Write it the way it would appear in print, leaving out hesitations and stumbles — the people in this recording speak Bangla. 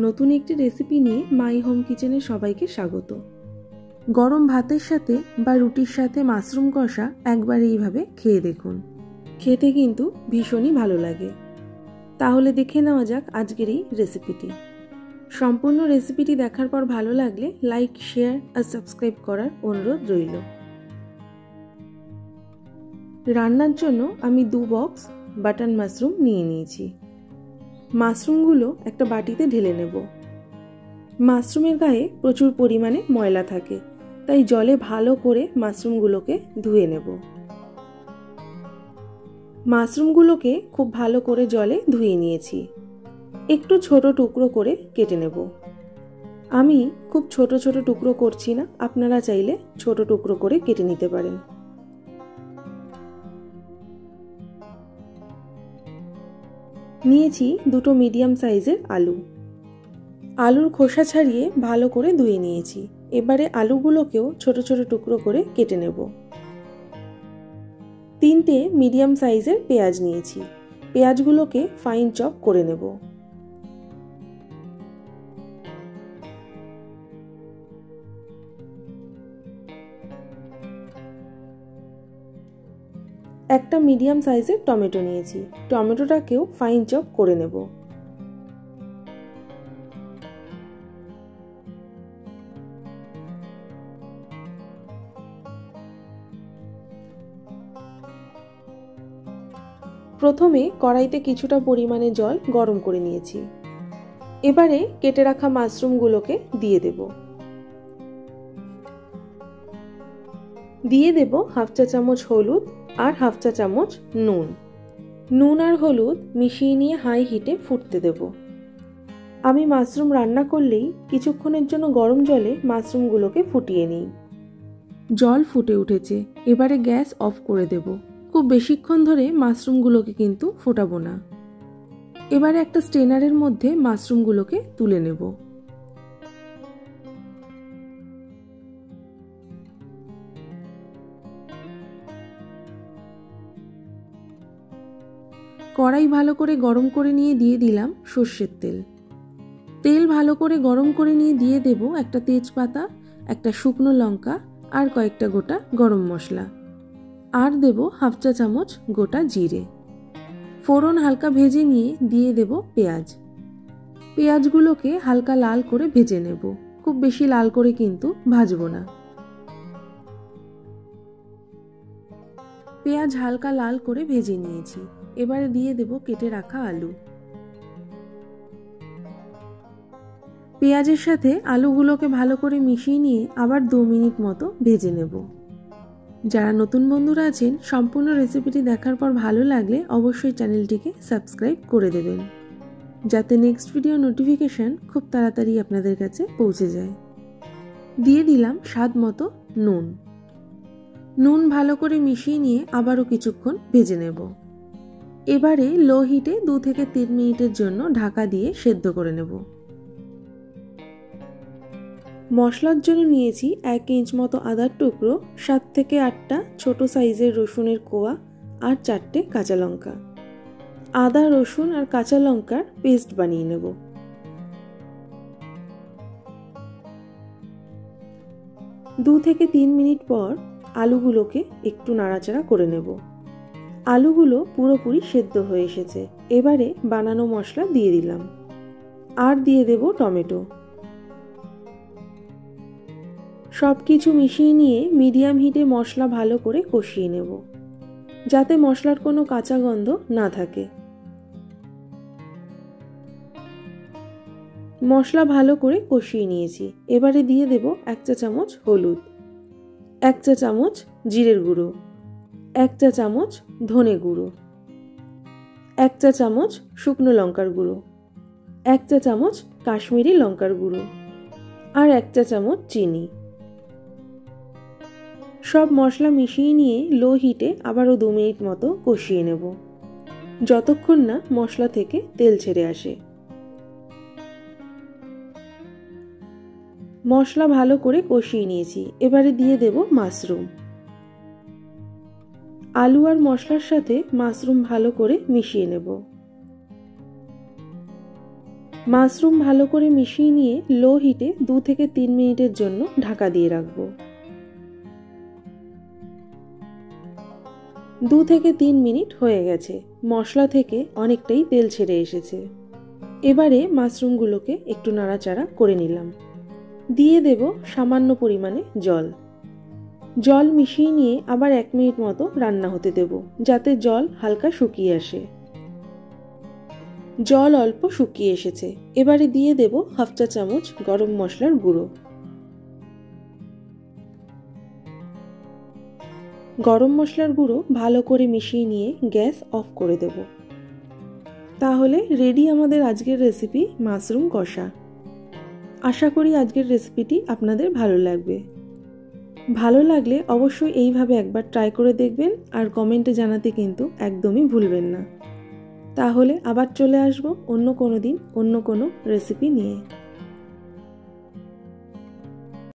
নতুন একটি রেসিপি নিয়ে মাই হোম কিচেনে সবাইকে স্বাগত। গরম ভাতের সাথে বা রুটির সাথে মাশরুম কষা একবার এইভাবে খেয়ে দেখুন, খেতে কিন্তু ভীষণই ভালো লাগে। তাহলে দেখে নেওয়া যাক আজকের এই রেসিপিটি। সম্পূর্ণ রেসিপিটি দেখার পর ভালো লাগলে লাইক, শেয়ার আর সাবস্ক্রাইব করার অনুরোধ রইল। রান্নার জন্য আমি 2 বক্স বাটন মাশরুম নিয়ে নিয়েছি। মাশরুমগুলো একটা বাটিতে ঢেলে নেব। মাশরুমের গায়ে প্রচুর পরিমাণে ময়লা থাকে, তাই জলে ভালো করে মাশরুমগুলোকে ধুয়ে নেব। মাশরুমগুলোকে খুব ভালো করে জলে ধুয়ে নিয়েছি। একটু ছোট টুকরো করে কেটে নেব। আমি খুব ছোট ছোট টুকরো করছি না, আপনারা চাইলে ছোট টুকরো করে কেটে নিতে পারেন। নিয়েছি 2 মিডিয়াম সাইজের আলু। আলুর খোসা ছাড়িয়ে ভালো করে ধুয়ে নিয়েছি। এবারে আলুগুলোকেও ছোট ছোট টুকরো করে কেটে নেব। 3টে মিডিয়াম সাইজের পেঁয়াজ নিয়েছি। পেঁয়াজগুলোকে ফাইন চপ করে নেব। একটা মিডিয়াম সাইজের টমেটো নিয়েছি। টমেটোটাকেও ফাইন চপ করে নেব। প্রথমে কড়াইতে কিছুটা পরিমাণে জল গরম করে নিয়েছি। এবারে কেটে রাখা মাশরুমগুলোকে দিয়ে দেব। দিয়ে দেব হাফ চা চামচ হলুদ আর হাফ চা চামচ নুন। নুন আর হলুদ মিশিয়ে নিয়ে হাই হিটে ফুটতে দেব। আমি মাশরুম রান্না করলেই কিছুক্ষণের জন্য গরম জলে মাশরুমগুলোকে ফুটিয়ে নিই। জল ফুটে উঠেছে, এবারে গ্যাস অফ করে দেব। খুব বেশিক্ষণ ধরে মাশরুমগুলোকে কিন্তু ফোটাবো না। এবারে একটা স্ট্রেনারের মধ্যে মাশরুমগুলোকে তুলে নেব। কড়াই ভালো করে গরম করে নিয়ে দিয়ে দিলাম সর্ষের তেল। তেল ভালো করে গরম করে নিয়ে দিয়ে দেব একটা তেজপাতা, একটা শুকনো লঙ্কা আর কয়েকটা গোটা গরম মশলা, আর দেব হাফ চা চামচ গোটা জিরে। ফোড়ন হালকা ভেজে নিয়ে দিয়ে দেব পেঁয়াজ। পেঁয়াজগুলোকে হালকা লাল করে ভেজে নেব, খুব বেশি লাল করে কিন্তু ভাজবো না। পেঁয়াজ হালকা লাল করে ভেজে নিয়েছি। এবারে দিয়ে দেব কেটে রাখা আলু। পেঁয়াজের সাথে আলুগুলোকে ভালো করে মিশিয়ে নিয়ে আবার 2 মিনিট মতো ভেজে নেব। যারা নতুন বন্ধুরা আছেন, সম্পূর্ণ রেসিপিটি দেখার পর ভালো লাগলে অবশ্যই চ্যানেলটিকে সাবস্ক্রাইব করে দেবেন, যাতে নেক্সট ভিডিও নোটিফিকেশন খুব তাড়াতাড়ি আপনাদের কাছে পৌঁছে যায়। দিয়ে দিলাম স্বাদ মতো নুন। নুন ভালো করে মিশিয়ে নিয়ে আবারও কিছুক্ষণ ভেজে নেব। এবারে লো হিটে 2 থেকে 3 মিনিটের জন্য ঢাকা দিয়ে সেদ্ধ করে নেব। মশলার জন্য নিয়েছি 1 ইঞ্চ মতো আদার টুকরো, 7 থেকে 8টা ছোট সাইজের রসুনের কোয়া আর 4টে কাঁচা লঙ্কা। আদা, রসুন আর কাঁচা লঙ্কার পেস্ট বানিয়ে নেব। দু থেকে 3 মিনিট পর আলুগুলোকে একটু নাড়াচাড়া করে নেব। আলুগুলো পুরোপুরি সেদ্ধ হয়ে এসেছে। এবারে বানানো মশলা দিয়ে দিলাম আর দিয়ে দেব টমেটো। সব কিছু মিশিয়ে নিয়ে মিডিয়াম হিটে মশলা ভালো করে কষিয়ে নেব, যাতে মশলার কোনো কাঁচা গন্ধ না থাকে। মশলা ভালো করে কষিয়ে নিয়েছি। এবারে দিয়ে দেব 1 চা চামচ হলুদ, 1 চা চামচ জিরের গুঁড়ো, 1 চা চামচ ধনে গুঁড়ো, 1 চা চামচ শুকনো লঙ্কার গুঁড়ো, 1 চা চামচ কাশ্মীরি লঙ্কার গুঁড়ো আর 1 চা চামচ চিনি। সব মশলা মিশিয়ে নিয়ে লো হিটে আবারও 2 মিনিট মতো কষিয়ে নেব, যতক্ষণ না মশলা থেকে তেল ছেড়ে আসে। মশলা ভালো করে কষিয়ে নিয়েছি। এবারে দিয়ে দেব মাশরুম। আলু আর মশলার সাথে মাশরুম ভালো করে মিশিয়ে নেব। মাশরুম ভালো করে মিশিয়ে নিয়ে লো হিটে 2 থেকে 3 মিনিটের জন্য ঢাকা দিয়ে রাখবো। 2 থেকে 3 মিনিট হয়ে গেছে, মশলা থেকে অনেকটাই তেল ছেড়ে এসেছে। এবারে মাশরুমগুলোকে একটু নাড়াচাড়া করে নিলাম। দিয়ে দেব সামান্য পরিমাণে জল। জল মিশিয়ে নিয়ে আবার 1 মিনিট মতো রান্না হতে দেব, যাতে জল হালকা শুকিয়ে আসে। জল অল্প শুকিয়ে এসেছে, এবারে দিয়ে দেব হাফ চা চামচ গরম মশলার গুঁড়ো। গরম মশলার গুঁড়ো ভালো করে মিশিয়ে নিয়ে গ্যাস অফ করে দেব। তাহলে রেডি আমাদের আজকের রেসিপি মাশরুম কষা। আশা করি আজকের রেসিপিটি আপনাদের ভালো লাগবে। ভালো লাগলে অবশ্যই এইভাবে একবার ট্রাই করে দেখবেন আর কমেন্টে জানাতে কিন্তু একদমই ভুলবেন না। তাহলে আবার চলে আসবো অন্য কোনো দিন অন্য কোনো রেসিপি নিয়ে।